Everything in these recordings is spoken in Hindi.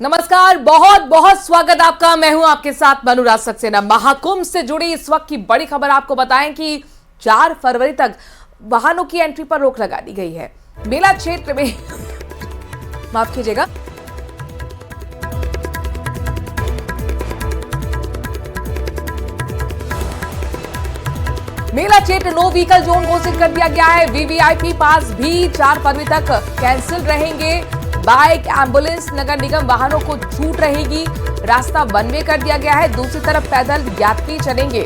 नमस्कार, बहुत बहुत स्वागत आपका। मैं हूं आपके साथ अनुराग सक्सेना। महाकुंभ से जुड़ी इस वक्त की बड़ी खबर आपको बताएं कि 4 फरवरी तक वाहनों की एंट्री पर रोक लगा दी गई है। मेला क्षेत्र में माफ कीजिएगा, मेला क्षेत्र नो व्हीकल जोन घोषित कर दिया गया है। वीवीआईपी पास भी 4 फरवरी तक कैंसिल रहेंगे। बाइक, एम्बुलेंस, नगर निगम वाहनों को छूट रहेगी। रास्ता वन वे कर दिया गया है। दूसरी तरफ पैदल यात्री चलेंगे।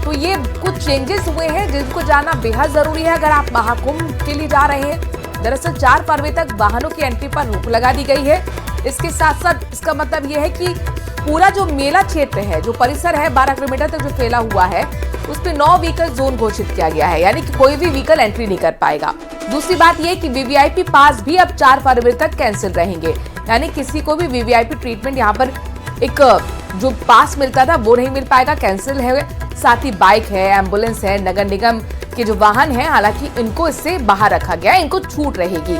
तो ये कुछ चेंजेस हुए हैं जिनको जानना बेहद जरूरी है अगर आप महाकुंभ के लिए जा रहे हैं। दरअसल 4 फरवरी तक वाहनों की एंट्री पर रोक लगा दी गई है। इसके साथ साथ इसका मतलब यह है कि पूरा जो मेला क्षेत्र है, जो परिसर है 12 किलोमीटर तक जो फैला हुआ है, उस पे 9 व्हीकल जोन घोषित किया गया है, यानी कि कोई भी व्हीकल एंट्री नहीं कर पाएगा। दूसरी बात यह कि वीवीआईपी पास भी अब 4 फरवरी तक कैंसिल रहेंगे, यानी किसी को भी वीवीआईपी ट्रीटमेंट यहाँ पर एक जो पास मिलता था वो नहीं मिल पाएगा, कैंसिल है। साथ ही बाइक है, एम्बुलेंस है, नगर निगम के जो वाहन है, हालांकि इनको इससे बाहर रखा गया है, इनको छूट रहेगी।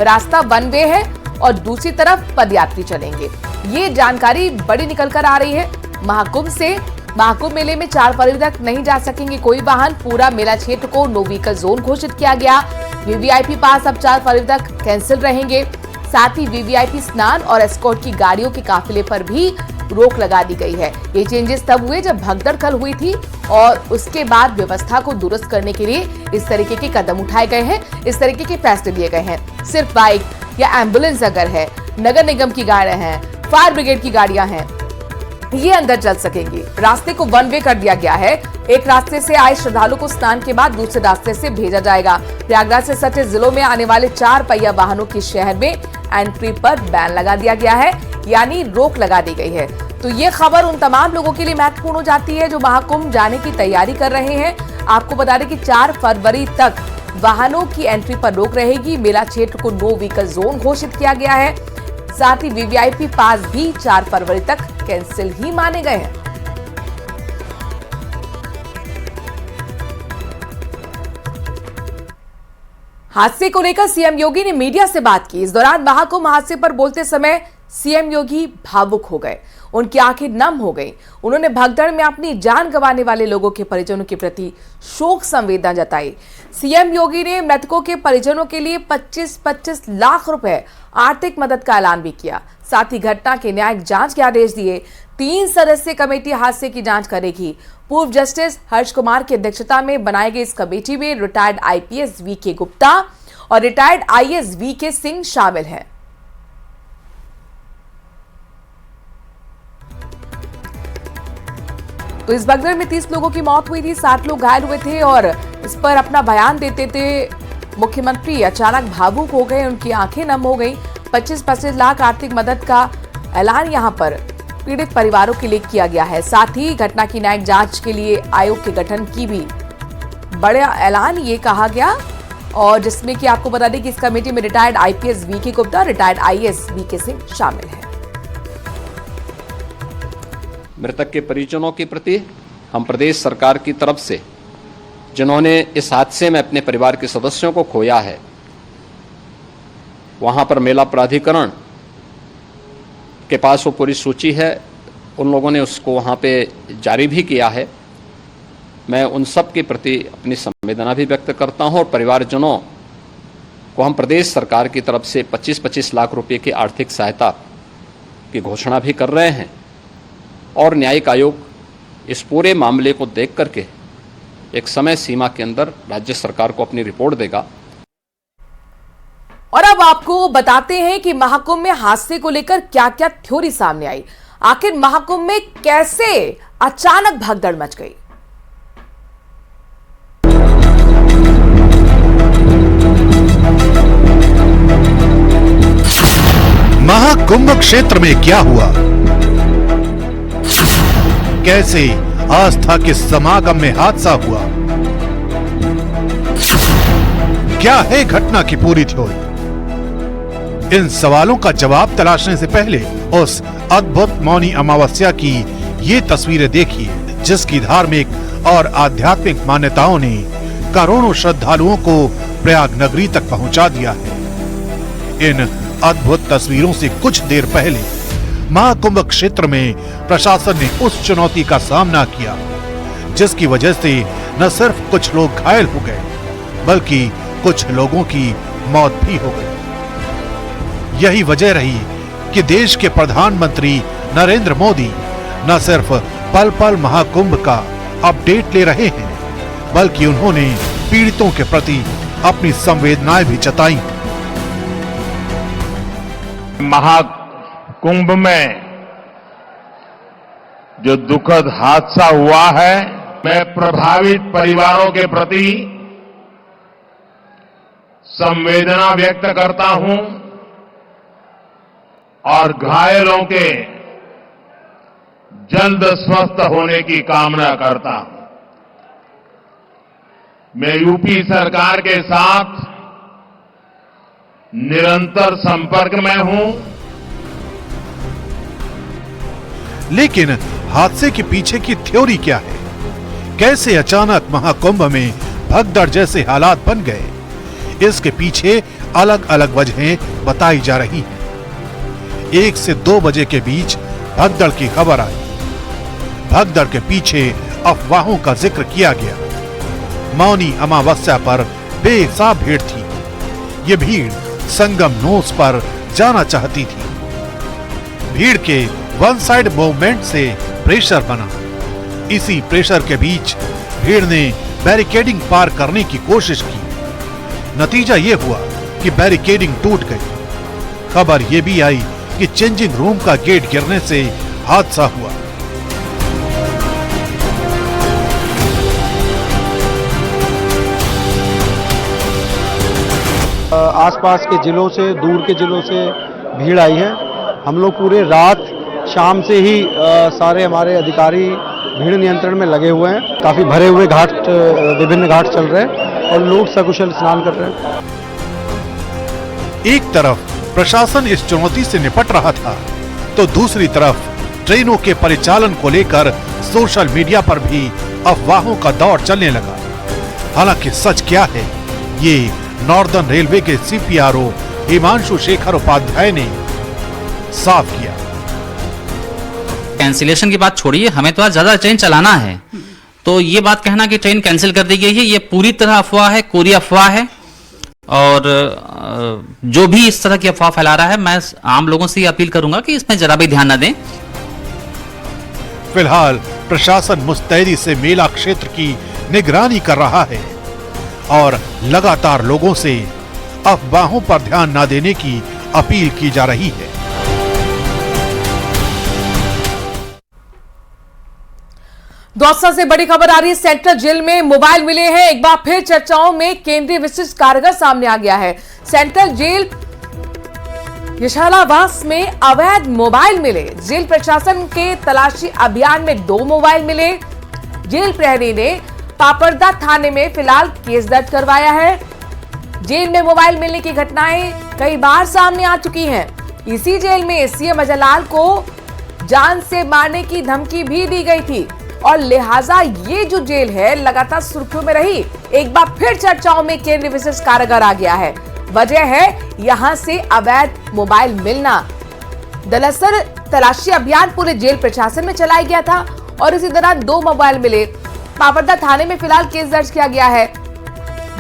रास्ता वन वे है और दूसरी तरफ पदयात्री चलेंगे। ये जानकारी बड़ी निकल कर आ रही है महाकुंभ से। महाकुंभ मेले में 4 फरवरी तक नहीं जा सकेंगे कोई वाहन। पूरा मेला क्षेत्र को नो व्हीकल जोन घोषित किया गया। वीवीआईपी पास अब 4 फरवरी तक कैंसिल रहेंगे। साथ ही वीवीआईपी स्नान और एस्कॉर्ट की गाड़ियों के काफिले पर भी रोक लगा दी गई है। ये चेंजेस तब हुए जब भगदड़ कल हुई थी और उसके बाद व्यवस्था को दुरुस्त करने के लिए इस तरीके के कदम उठाए गए हैं, इस तरीके के फैसले लिए गए हैं। सिर्फ बाइक या एम्बुलेंस अगर है, नगर निगम की गाड़ियां हैं, फायर ब्रिगेड की गाड़ियां हैं, ये अंदर चल सकेंगी। रास्ते को वन वे कर दिया गया है। एक रास्ते से आए श्रद्धालु को स्नान के बाद दूसरे रास्ते से भेजा जाएगा। प्रयागराज से सटे जिलों में आने वाले 4 पहिया वाहनों की शहर में एंट्री पर बैन लगा दिया गया है, यानी रोक लगा दी गई है। तो ये खबर उन तमाम लोगों के लिए महत्वपूर्ण हो जाती है जो महाकुंभ जाने की तैयारी कर रहे हैं। आपको बता दें कि 4 फरवरी तक वाहनों की एंट्री पर रोक रहेगी। मेला क्षेत्र को नो व्हीकल जोन घोषित किया गया है। साथ ही वीवीआईपी पास भी 4 फरवरी तक कैंसिल ही माने गए हैं। हादसे को लेकर सीएम योगी ने मीडिया से बात की। इस दौरान महाकुंभ हादसे पर बोलते समय सीएम योगी भावुक हो गए, उनकी आंखें नम हो गईं। उन्होंने भगदड़ में अपनी जान गंवाने वाले लोगों के परिजनों के प्रति शोक संवेदना जताई। सीएम योगी ने मृतकों के परिजनों के लिए 25-25 लाख रुपए आर्थिक मदद का ऐलान भी किया। साथ ही घटना के न्यायिक जांच के आदेश दिए। 3 सदस्यीय कमेटी हादसे की जांच करेगी। पूर्व जस्टिस हर्ष कुमार की अध्यक्षता में बनाई गई इस कमेटी में रिटायर्ड आईपीएस वीके गुप्ता और रिटायर्ड आईएएस वीके सिंह शामिल हैं। तो इस भगदड़ में 30 लोगों की मौत हुई थी, 60 लोग घायल हुए थे और इस पर अपना बयान देते थे मुख्यमंत्री अचानक भावुक हो गए, उनकी आंखें नम हो गई। 25-25 लाख आर्थिक मदद का ऐलान यहां पर पीड़ित परिवारों के लिए किया गया है। साथ ही घटना की न्यायिक जांच के लिए आयोग के गठन की भी बड़ा ऐलान ये कहा गया, और जिसमें कि आपको बता दें कि इस कमेटी में retired IPS VK Gupta, retired IAS VK Singh शामिल है। मृतक के परिजनों के प्रति हम प्रदेश सरकार की तरफ से, जिन्होंने इस हादसे में अपने परिवार के सदस्यों को खोया है, वहां पर मेला प्राधिकरण के पास वो पूरी सूची है, उन लोगों ने उसको वहां पे जारी भी किया है। मैं उन सब के प्रति अपनी संवेदना भी व्यक्त करता हूं और परिवारजनों को हम प्रदेश सरकार की तरफ से 25-25 लाख रुपए की आर्थिक सहायता की घोषणा भी कर रहे हैं और न्यायिक आयोग इस पूरे मामले को देख करके एक समय सीमा के अंदर राज्य सरकार को अपनी रिपोर्ट देगा। और अब आपको बताते हैं कि महाकुंभ में हादसे को लेकर क्या क्या थ्योरी सामने आई। आखिर महाकुंभ में कैसे अचानक भगदड़ मच गई। महाकुंभ क्षेत्र में क्या हुआ, कैसे आस्था के समागम में हादसा हुआ, क्या है घटना की पूरी थ्योरी। इन सवालों का जवाब तलाशने से पहले उस अद्भुत मौनी अमावस्या की ये तस्वीरें देखिए, जिसकी धार्मिक और आध्यात्मिक मान्यताओं ने करोड़ों श्रद्धालुओं को प्रयाग नगरी तक पहुंचा दिया है। इन अद्भुत तस्वीरों से कुछ देर पहले महाकुंभ क्षेत्र में प्रशासन ने उस चुनौती का सामना किया जिसकी वजह से न सिर्फ कुछ लोग घायल हो गए बल्कि कुछ लोगों की मौत भी हो गई। यही वजह रही कि देश के प्रधानमंत्री नरेंद्र मोदी न सिर्फ पल पल महाकुंभ का अपडेट ले रहे हैं बल्कि उन्होंने पीड़ितों के प्रति अपनी संवेदनाएं भी जताई। महाकुंभ में जो दुखद हादसा हुआ है, मैं प्रभावित परिवारों के प्रति संवेदना व्यक्त करता हूं और घायलों के जल्द स्वस्थ होने की कामना करता हूं। मैं यूपी सरकार के साथ निरंतर संपर्क में हूं। लेकिन हादसे के पीछे की थ्योरी क्या है? कैसे अचानक महाकुंभ में भगदड़ जैसे हालात बन गए? इसके पीछे अलग अलग वजहें बताई जा रही हैं। 1 से 2 बजे के बीच भगदड़ की खबर आई। भगदड़ के पीछे अफवाहों का जिक्र किया गया। मौनी अमावस्या पर बेहिसाब भीड़ थी। ये भीड़ संगम नोस पर जाना चाहती थी। भीड़ के वन साइड मूवमेंट से प्रेशर बना। इसी प्रेशर के बीच भीड़ ने बैरिकेडिंग पार करने की कोशिश की। नतीजा ये हुआ कि बैरिकेडिंग टूट गई। खबर ये भी आई कि चेंजिंग रूम का गेट गिरने से हादसा हुआ। आसपास के जिलों से, दूर के जिलों से भीड़ आई है। हम लोग पूरे रात शाम से ही सारे हमारे अधिकारी भीड़ नियंत्रण में लगे हुए हैं। काफी भरे हुए घाट, विभिन्न घाट चल रहे हैं और लोग सकुशल स्नान कर रहे हैं। एक तरफ प्रशासन इस चुनौती से निपट रहा था तो दूसरी तरफ ट्रेनों के परिचालन को लेकर सोशल मीडिया पर भी अफवाहों का दौर चलने लगा। हालांकि सच क्या है, ये नॉर्दर्न रेलवे के सीपीआरओ हिमांशु शेखर उपाध्याय ने साफ किया। कैंसिलेशन की बात छोड़िए, हमें तो आज ज्यादा ट्रेन चलाना है, तो ये बात कहना कि ट्रेन कैंसिल कर दी गई है, ये पूरी तरह अफवाह है, कोरी अफवाह है। और जो भी इस तरह की अफवाह फैला रहा है, मैं आम लोगों से ये अपील करूंगा कि इसमें जरा भी ध्यान न दें। फिलहाल प्रशासन मुस्तैदी से मेला क्षेत्र की निगरानी कर रहा है और लगातार लोगों से अफवाहों पर ध्यान न देने की अपील की जा रही है। दौसा से बड़ी खबर आ रही है। सेंट्रल जेल में मोबाइल मिले हैं। एक बार फिर चर्चाओं में केंद्रीय विशिष्ट कारागार सामने आ गया है। सेंट्रल जेल यशालावास में अवैध मोबाइल मिले। जेल प्रशासन के तलाशी अभियान में 2 मोबाइल मिले। जेल प्रहरी ने पापड़दा थाने में फिलहाल केस दर्ज करवाया है। जेल में मोबाइल मिलने की घटनाएं कई बार सामने आ चुकी हैं। इसी जेल में सीएम अजयलाल को जान से मारने की धमकी भी दी गई थी और लिहाजा ये जो जेल है लगातार सुर्खियों में रही। एक बार फिर चर्चाओं में केंद्रीय विशिष्ट कारागार आ गया है। वजह है यहां से अवैध मोबाइल मिलना। दरअसल तलाशी अभियान पूरे जेल प्रशासन में चलाया गया था और इसी दौरान 2 मोबाइल मिले। पापड़दा थाने में फिलहाल केस दर्ज किया गया है।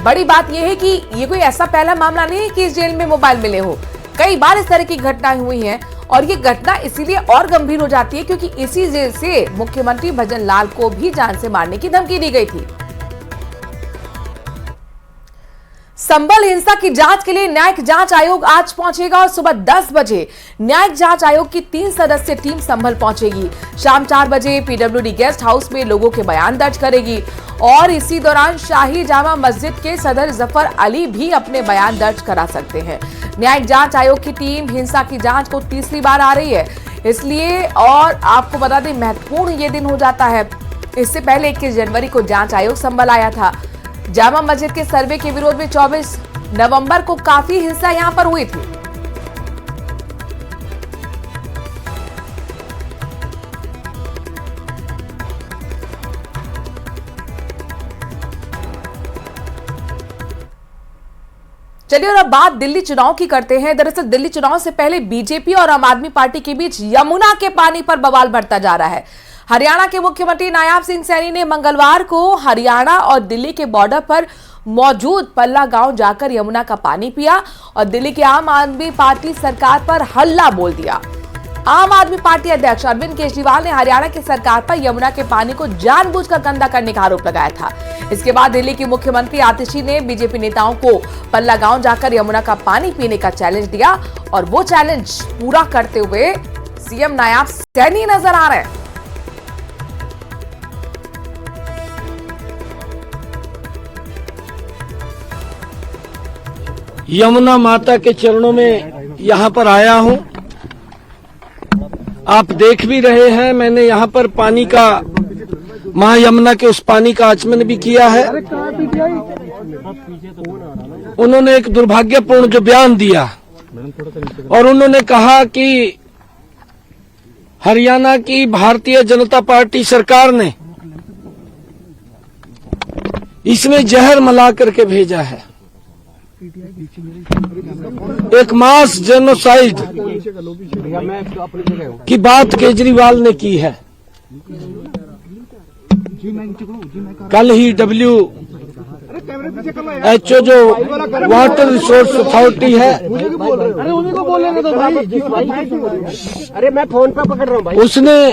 बड़ी बात यह है कि ये कोई ऐसा पहला मामला नहीं है कि इस जेल में मोबाइल मिले हो। कई बार इस तरह की घटनाएं हुई हैं और ये घटना इसीलिए और गंभीर हो जाती है क्योंकि इसी जेल से मुख्यमंत्री भजन लाल को भी जान से मारने की धमकी दी गई थी। संभल हिंसा की जांच के लिए न्यायिक जांच आयोग आज पहुंचेगा और सुबह 10 बजे न्यायिक जांच आयोग की 3 सदस्यीय टीम संभल पहुंचेगी। शाम 4 बजे पीडब्ल्यूडी गेस्ट हाउस में लोगों के बयान दर्ज करेगी और इसी दौरान शाही जामा मस्जिद के सदर जफर अली भी अपने बयान दर्ज करा सकते हैं। न्यायिक जांच आयोग की टीम हिंसा की जांच को तीसरी बार आ रही है, इसलिए और आपको बता दें महत्वपूर्ण ये दिन हो जाता है। इससे पहले 21 जनवरी को जांच आयोग संभल आया था। जामा मस्जिद के सर्वे के विरोध में 24 नवंबर को काफी हिंसा यहां पर हुई थी। चलिए और अब बात दिल्ली चुनाव की करते हैं। दरअसल दिल्ली चुनाव से पहले बीजेपी और आम आदमी पार्टी के बीच यमुना के पानी पर बवाल बढ़ता जा रहा है। हरियाणा के मुख्यमंत्री नायाब सिंह सैनी ने मंगलवार को हरियाणा और दिल्ली के बॉर्डर पर मौजूद पल्ला गांव जाकर यमुना का पानी पिया और दिल्ली की आम आदमी पार्टी सरकार पर हल्ला बोल दिया। आम आदमी पार्टी अध्यक्ष अरविंद केजरीवाल ने हरियाणा की सरकार पर यमुना के पानी को जानबूझकर गंदा करने का आरोप लगाया था। इसके बाद दिल्ली की मुख्यमंत्री आतिशी ने बीजेपी नेताओं को पल्ला गांव जाकर यमुना का पानी पीने का चैलेंज दिया और वो चैलेंज पूरा करते हुए सीएम नायाब सैनी नजर आ रहे हैं। यमुना माता के चरणों में यहाँ पर आया हूँ। आप देख भी रहे हैं, मैंने यहाँ पर पानी का, मां यमुना के उस पानी का आचमन भी किया है। उन्होंने एक दुर्भाग्यपूर्ण जो बयान दिया और उन्होंने कहा कि हरियाणा की भारतीय जनता पार्टी सरकार ने इसमें जहर मिला करके भेजा है। एक मास जेनोसाइड की बात केजरीवाल ने की है। कल ही WHO जो वाटर रिसोर्स अथॉरिटी है, अरे मैं फोन पे पकड़ रहा हूँ भाई, उसने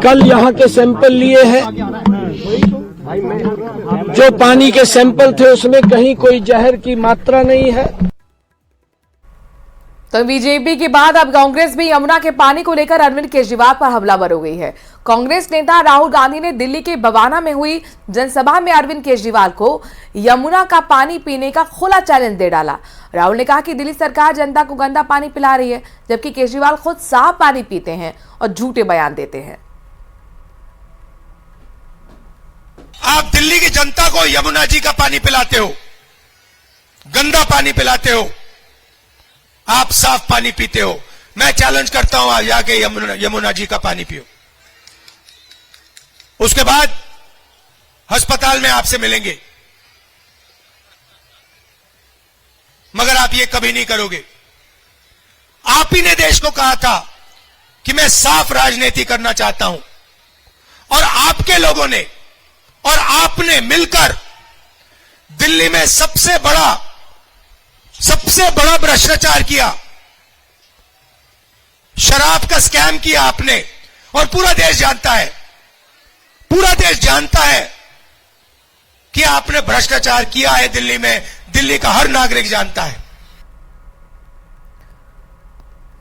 कल यहाँ के सैंपल लिए हैं। जो पानी के सैंपल थे उसमें कहीं कोई जहर की मात्रा नहीं है। तो बीजेपी के बाद अब कांग्रेस भी यमुना के पानी को लेकर अरविंद केजरीवाल पर हमलावर हो गई है। कांग्रेस नेता राहुल गांधी ने दिल्ली के बवाना में हुई जनसभा में अरविंद केजरीवाल को यमुना का पानी पीने का खुला चैलेंज दे डाला। राहुल ने कहा कि दिल्ली सरकार जनता को गंदा पानी पिला रही है, जबकि केजरीवाल खुद साफ पानी पीते हैं और झूठे बयान देते हैं। आप दिल्ली की जनता को यमुना जी का पानी पिलाते हो, गंदा पानी पिलाते हो, आप साफ पानी पीते हो। मैं चैलेंज करता हूं, आप जाके यमुना जी का पानी पियो। उसके बाद अस्पताल में आपसे मिलेंगे, मगर आप ये कभी नहीं करोगे। आप ही ने देश को कहा था कि मैं साफ राजनीति करना चाहता हूं और आपके लोगों ने और आपने मिलकर दिल्ली में सबसे बड़ा भ्रष्टाचार किया, शराब का स्कैम किया आपने। और पूरा देश जानता है कि आपने भ्रष्टाचार किया है दिल्ली में। दिल्ली का हर नागरिक जानता है।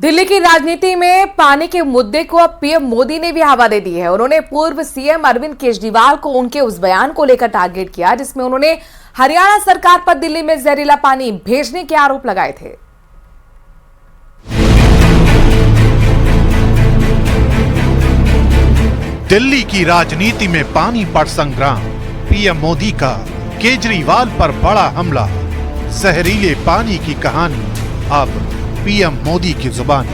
दिल्ली की राजनीति में पानी के मुद्दे को अब पीएम मोदी ने भी हवा दे दी है। उन्होंने पूर्व सीएम अरविंद केजरीवाल को उनके उस बयान को लेकर टारगेट किया जिसमें उन्होंने हरियाणा सरकार पर दिल्ली में जहरीला पानी भेजने के आरोप लगाए थे। दिल्ली की राजनीति में पानी पर संग्राम, पीएम मोदी का केजरीवाल पर बड़ा हमला, जहरीले पानी की कहानी अब पीएम मोदी की जुबान।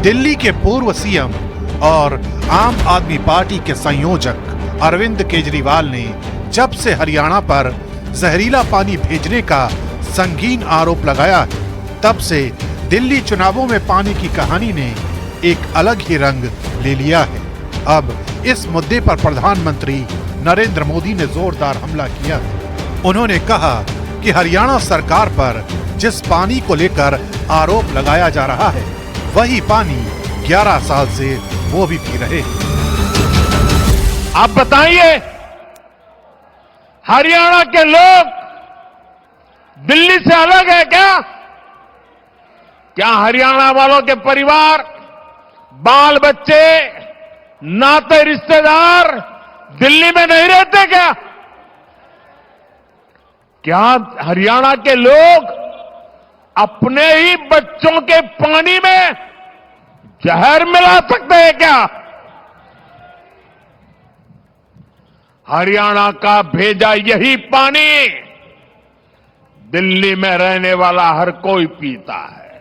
दिल्ली के पूर्व सीएम और आम आदमी पार्टी के संयोजक अरविंद केजरीवाल ने जब से हरियाणा पर जहरीला पानी भेजने का संगीन आरोप लगाया है, तब से दिल्ली चुनावों में पानी की कहानी ने एक अलग ही रंग ले लिया है। अब इस मुद्दे पर प्रधानमंत्री नरेंद्र मोदी ने जोरदार हमला किया है। उन्होंने कहा कि हरियाणा सरकार पर जिस पानी को लेकर आरोप लगाया जा रहा है, वही पानी 11 साल से वो भी पी रहे हैं। आप बताइए, हरियाणा के लोग दिल्ली से अलग है क्या? क्या हरियाणा वालों के परिवार, बाल बच्चे, नाते रिश्तेदार दिल्ली में नहीं रहते क्या? क्या हरियाणा के लोग अपने ही बच्चों के पानी में जहर मिला सकते हैं क्या? हरियाणा का भेजा यही पानी दिल्ली में रहने वाला हर कोई पीता है।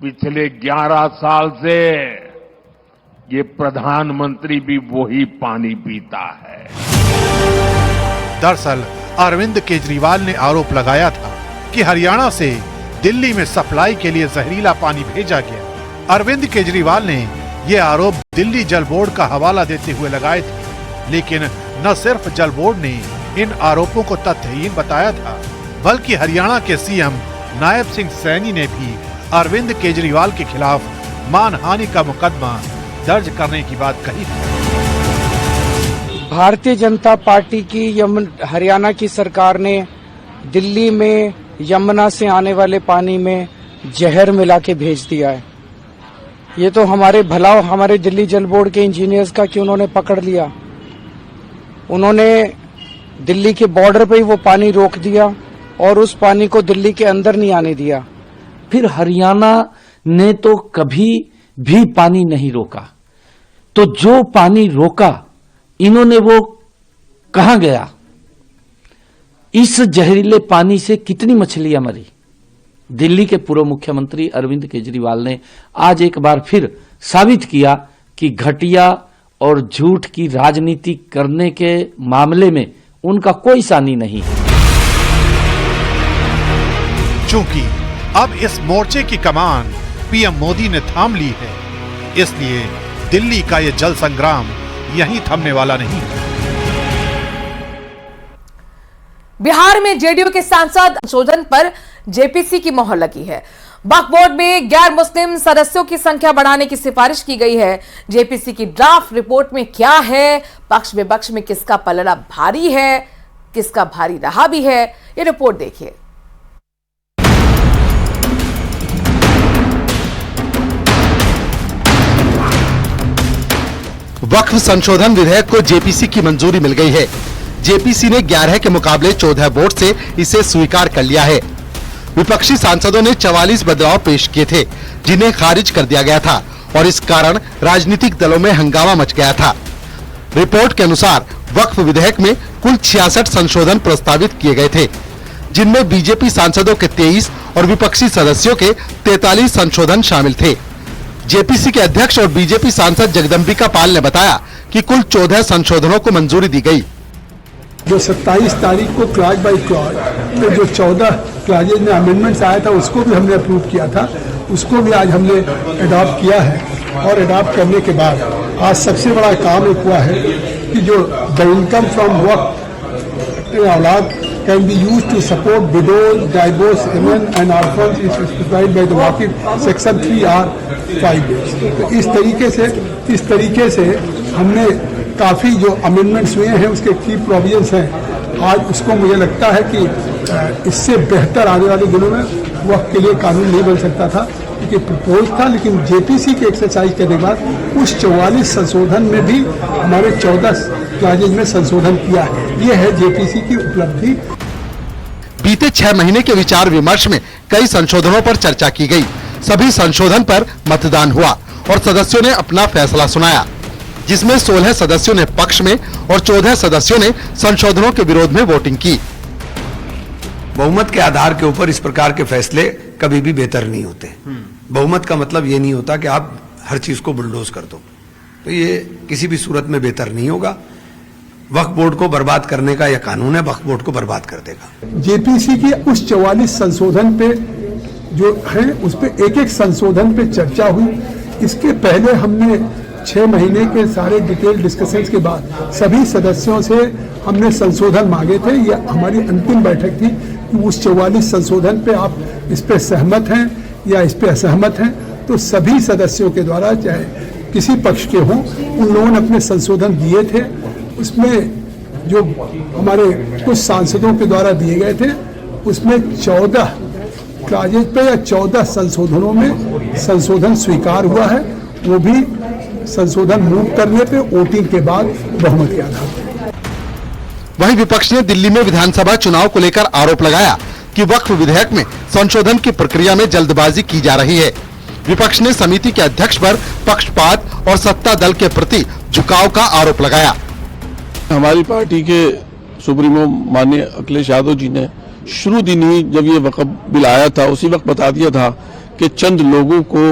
पिछले 11 साल से ये प्रधानमंत्री भी वही पानी पीता है। दरअसल अरविंद केजरीवाल ने आरोप लगाया था कि हरियाणा से दिल्ली में सप्लाई के लिए जहरीला पानी भेजा गया। अरविंद केजरीवाल ने ये आरोप दिल्ली जल बोर्ड का हवाला देते हुए लगाए थे, लेकिन न सिर्फ जल बोर्ड ने इन आरोपों को तथ्यहीन बताया था, बल्कि हरियाणा के सीएम नायब सिंह सैनी ने भी अरविंद केजरीवाल के खिलाफ मानहानि का मुकदमा दर्ज करने की बात कही थी। भारतीय जनता पार्टी की हरियाणा की सरकार ने दिल्ली में यमुना से आने वाले पानी में जहर मिला के भेज दिया है। ये तो हमारे भला हमारे दिल्ली जल बोर्ड के इंजीनियर्स का कि उन्होंने पकड़ लिया, उन्होंने दिल्ली के बॉर्डर पे ही वो पानी रोक दिया और उस पानी को दिल्ली के अंदर नहीं आने दिया। फिर हरियाणा ने तो कभी भी पानी नहीं रोका, तो जो पानी रोका इन्होंने वो कहां गया? इस जहरीले पानी से कितनी मछलियां मरी? दिल्ली के पूर्व मुख्यमंत्री अरविंद केजरीवाल ने आज एक बार फिर साबित किया कि घटिया और झूठ की राजनीति करने के मामले में उनका कोई सानी नहीं है। चूंकि अब इस मोर्चे की कमान पीएम मोदी ने थाम ली है, इसलिए दिल्ली का ये जल संग्राम यहीं थमने वाला नहीं है। बिहार में जेडीयू के सांसद संशोधन पर जेपीसी की मोहर लगी है। वक्फ बोर्ड में गैर मुस्लिम सदस्यों की संख्या बढ़ाने की सिफारिश की गई है। जेपीसी की ड्राफ्ट रिपोर्ट में क्या है, पक्ष विपक्ष में किसका पलड़ा भारी है, किसका भारी रहा भी है, ये रिपोर्ट देखिए। वक्फ संशोधन विधेयक को जेपीसी की मंजूरी मिल गई है। जेपीसी ने 11 के मुकाबले 14 वोट से इसे स्वीकार कर लिया है। विपक्षी सांसदों ने 44 बदलाव पेश किए थे, जिन्हें खारिज कर दिया गया था और इस कारण राजनीतिक दलों में हंगामा मच गया था। रिपोर्ट के अनुसार वक्फ विधेयक में कुल 66 संशोधन प्रस्तावित किए गए थे, जिनमें बीजेपी सांसदों के 23 और विपक्षी सदस्यों के 43 संशोधन शामिल थे। जेपीसी के अध्यक्ष और बीजेपी सांसद जगदम्बिका पाल ने बताया कि कुल 14 संशोधनों को मंजूरी दी गई। जो 27 तारीख को क्लॉज बाय क्लॉज तो जो 14 क्लॉजेज में अमेंडमेंट्स आया था उसको भी हमने अप्रूव किया था, उसको भी आज हमने अडॉप्ट किया है। और अडॉप्ट करने के बाद आज सबसे बड़ा काम एक हुआ है कि जो द इनकम फ्रॉम वक्फ औलाद can be used to support widows, divorced women and orphans is specified by the Waqf section 3R5। तो इस तरीके से हमने काफ़ी जो अमेंडमेंट्स हुए हैं उसके की प्रोविजंस हैं, आज उसको मुझे लगता है कि इससे बेहतर आने वाले दिनों में वक्त के लिए कानून नहीं बन सकता था, क्योंकि प्रपोज था। लेकिन जेपीसी के एक्सरसाइज करने के बाद उस 44 संशोधन में भी हमारे 14 क्लॉजेज में संशोधन किया है। ये है जेपीसी की उपलब्धि। बीते 6 महीने के विचार विमर्श में कई संशोधनों पर चर्चा की गई। सभी संशोधन पर मतदान हुआ और सदस्यों ने अपना फैसला सुनाया, जिसमें 16 सदस्यों ने पक्ष में और 14 सदस्यों ने संशोधनों के विरोध में वोटिंग की। बहुमत के आधार के ऊपर इस प्रकार के फैसले कभी भी बेहतर नहीं होते। बहुमत का मतलब ये नहीं होता कि आप हर चीज को बुलडोज कर दो, तो ये किसी भी सूरत में बेहतर नहीं होगा। वक्फ बोर्ड को बर्बाद करने का यह कानून है, वक्फ बोर्ड को बर्बाद कर देगा। जेपीसी के उस 44 संशोधन पे जो है उस पे एक संशोधन पे चर्चा हुई। इसके पहले हमने 6 महीने के सारे डिटेल डिस्कशंस के बाद सभी सदस्यों से हमने संशोधन मांगे थे। यह हमारी अंतिम बैठक थी कि उस 44 संशोधन पे आप इस पे सहमत हैं या इस पे असहमत हैं। तो सभी सदस्यों के द्वारा, चाहे किसी पक्ष के हों, उन लोगों ने अपने संशोधन दिए थे। उसमें जो हमारे कुछ सांसदों के द्वारा दिए गए थे उसमें 14 क्लॉजेज पे या 14 संशोधनों में संशोधन स्वीकार हुआ है, वो भी संशोधन मूव करने पे वोटिंग के बाद बहुमत के आधार पर। वहीं विपक्ष ने दिल्ली में विधानसभा चुनाव को लेकर आरोप लगाया कि वक्फ विधेयक में संशोधन की प्रक्रिया में जल्दबाजी की जा रही है। विपक्ष ने समिति के अध्यक्ष पर पक्षपात और सत्ता दल के प्रति झुकाव का आरोप लगाया। हमारी पार्टी के सुप्रीमो माननीय अखिलेश यादव जी ने शुरू दिन ही जब ये वक्फ बिल आया था उसी वक्त बता दिया था कि चंद लोगों को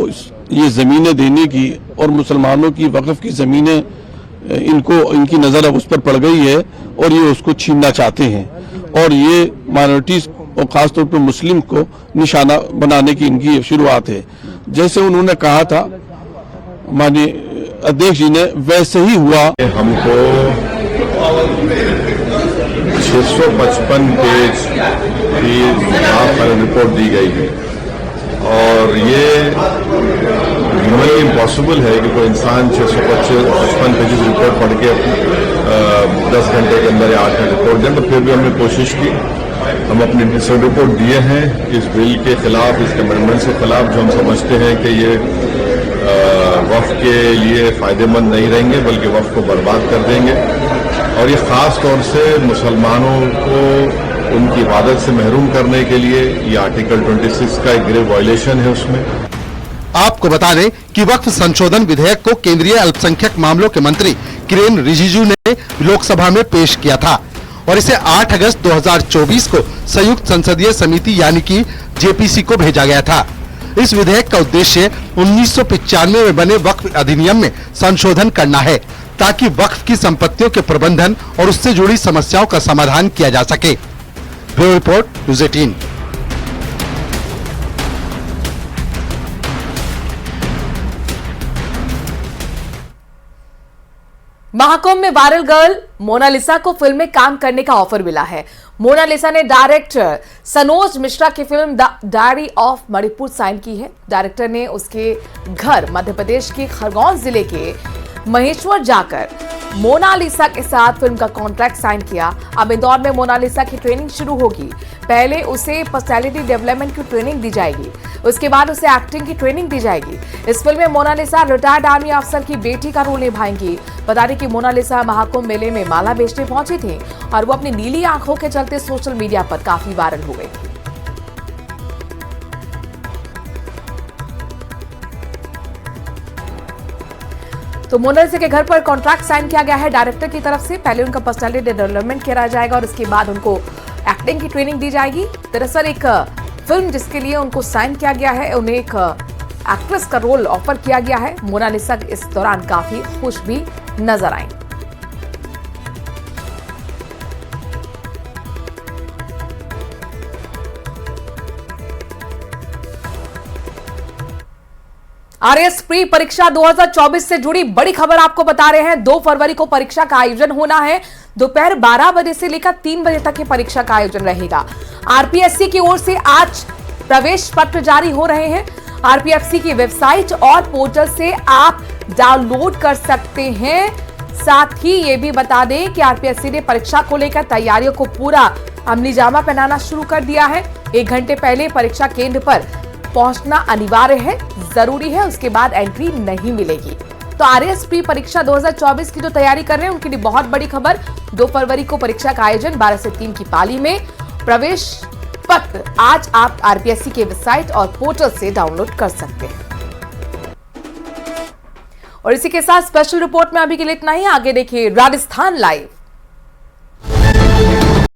ये जमीनें देने की और मुसलमानों की वक्फ की जमीनें इनकी नजर अब उस पर पड़ गई है और ये उसको छीनना चाहते हैं। और ये माइनॉरिटीज और खासतौर पर मुस्लिम को निशाना बनाने की इनकी शुरुआत है। जैसे उन्होंने कहा था माननीय अध्यक्ष जी ने, वैसे ही हुआ। हमको 655 पेज की फाइनल रिपोर्ट दी गई है और ये ह्यूमनली इम्पॉसिबल है कि कोई इंसान 655 पेजेस रिपोर्ट पढ़ के 10 घंटे के अंदर या 8 घंटे रिपोर्ट दें, तो फिर भी हमने कोशिश की। हम अपनी डिटेल रिपोर्ट दिए हैं इस बिल के खिलाफ, इस अमेंडमेंट के खिलाफ, जो हम समझते हैं कि ये वक्फ के लिए फायदेमंद नहीं रहेंगे बल्कि वक्फ को बर्बाद कर देंगे और ये खास तौर से मुसलमानों को उनकी इबादत से महरूम करने के लिए ये आर्टिकल 26 का एक ग्रेव वायलेशन है। उसमें आपको बता दें कि वक्फ संशोधन विधेयक को केंद्रीय अल्पसंख्यक मामलों के मंत्री किरेन रिजिजू ने लोकसभा में पेश किया था और इसे 8 अगस्त 2024 को संयुक्त संसदीय समिति यानी कि जेपीसी को भेजा गया था। इस विधेयक का उद्देश्य 1995 में बने वक्फ अधिनियम में संशोधन करना है ताकि वक्फ की संपत्तियों के प्रबंधन और उससे जुड़ी समस्याओं का समाधान किया जा सके। Bureau report, news 18। महाकुंभ में वायरल गर्ल मोनालिसा को फिल्म में काम करने का ऑफर मिला है। मोनालिसा ने डायरेक्टर सनोज मिश्रा की film the diary of Manipur sign की है। डायरेक्टर ने उसके घर मध्य प्रदेश के खरगोन जिले के महेश्वर जाकर मोनालिसा के साथ फिल्म का कॉन्ट्रैक्ट साइन किया। अब इंदौर में मोनालिसा की ट्रेनिंग शुरू होगी। पहले उसे पर्सनैलिटी डेवलपमेंट की ट्रेनिंग दी जाएगी, उसके बाद उसे एक्टिंग की ट्रेनिंग दी जाएगी। इस फिल्म में मोनालिसा रिटायर्ड आर्मी अफसर की बेटी का रोल निभाएंगी। बता दें कि मोनालिसा महाकुंभ मेले में माला बेचने पहुंची थी और वो अपनी नीली आंखों के चलते सोशल मीडिया पर काफी वायरल हो गई थी। तो मोनालिसा के घर पर कॉन्ट्रैक्ट साइन किया गया है डायरेक्टर की तरफ से। पहले उनका पर्सनैलिटी डेवलपमेंट किया जाएगा और उसके बाद उनको एक्टिंग की ट्रेनिंग दी जाएगी। दरअसल एक फिल्म जिसके लिए उनको साइन किया गया है, उन्हें एक एक्ट्रेस का रोल ऑफर किया गया है। मोनालिसा इस दौरान काफी खुश भी नजर आई। आरएस प्री परीक्षा 2024 से जुड़ी बड़ी खबर आपको बता रहे हैं। 2 फरवरी को परीक्षा का आयोजन होना है। दोपहर 12 बजे से लेकर 3 बजे तक की परीक्षा का आयोजन रहेगा। आरपीएससी की ओर से आज प्रवेश पत्र जारी हो रहे हैं। आरपीएससी की वेबसाइट और पोर्टल से आप डाउनलोड कर सकते हैं। साथ ही ये भी बता दें कि आरपीएससी ने परीक्षा को लेकर तैयारियों को पूरा अमली जामा पहनाना शुरू कर दिया है। 1 घंटे पहले परीक्षा केंद्र पर पहुंचना अनिवार्य है, जरूरी है, उसके बाद एंट्री नहीं मिलेगी। तो आरएस प्री परीक्षा 2024 की जो तैयारी कर रहे हैं उनके लिए बहुत बड़ी खबर। 2 फरवरी को परीक्षा का आयोजन 12 से 3 की पाली में। प्रवेश पत्र आज आप आरपीएससी के वेबसाइट और पोर्टल से डाउनलोड कर सकते हैं। और इसी के साथ स्पेशल रिपोर्ट में अभी के लिए इतना ही। आगे देखिए राजस्थान लाइव।